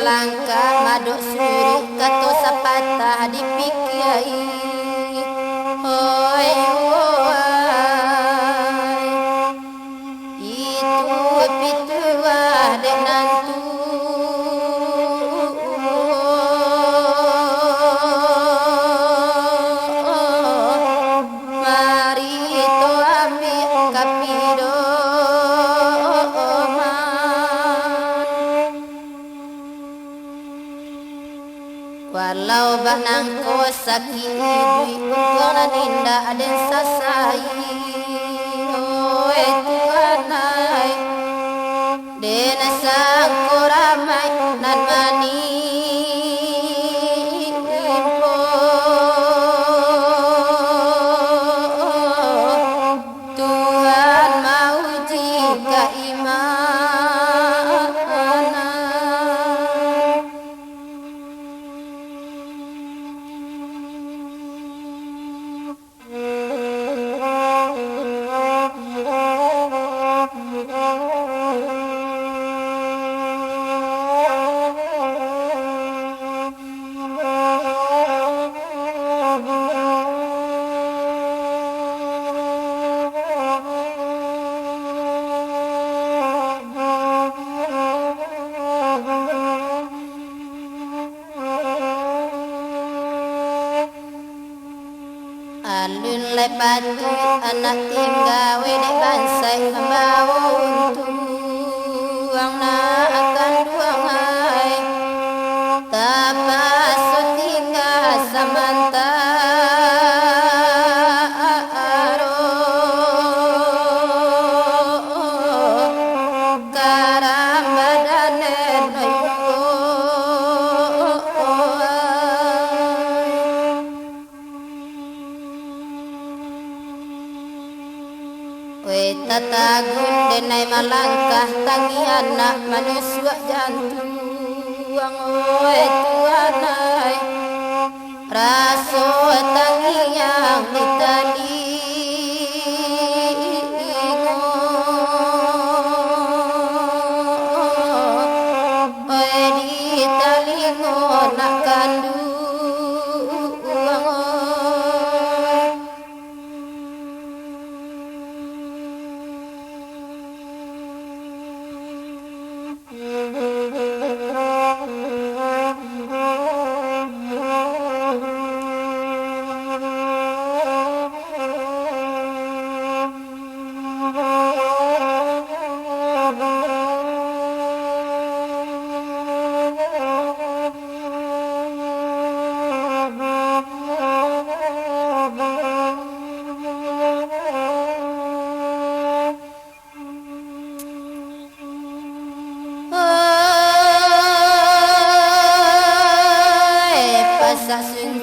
malangkah maduk suri kato sapatah dipikiai. Oi itu pitua dek nantu mari to ambil kapido walau banang ko sakit dui tuana ninda aden sasai. Oi tuanai dena sang koramai nan mani impo Tuhan mau jika iman alun lepatu anak tinggal wedek bansai mau tuang na akan duang hai tapas tinggal samanta aro karam badane noyo we tata gundenai malangkah tangi anak manusia jantung oi tuanai raso tangi yang ditali oi ditali nak kandu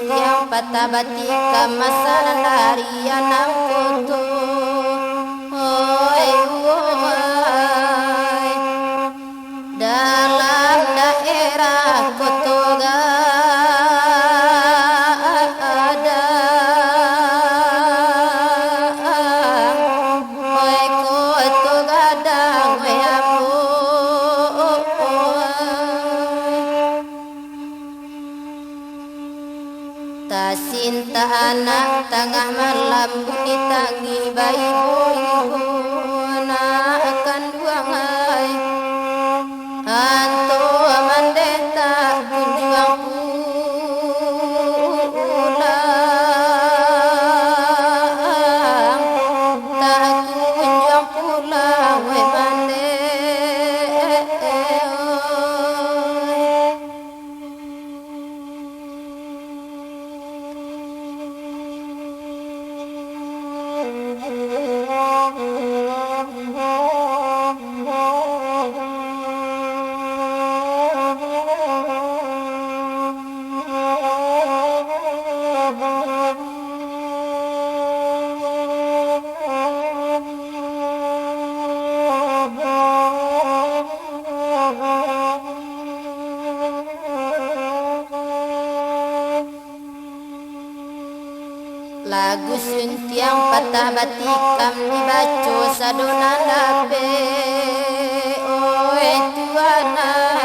yang patah batika masalah dari anak foto. Oi dalam daerah Kotoga ada oi Kotoga dang oi Tasinta anak tengah malam bunyi tangi bayi ibu nak akan duang hai hantu mandeta kunjuang pulang tak kunjuang pulang we mande lagu suntiang patah batikam dibaca sadonan labe oi tuana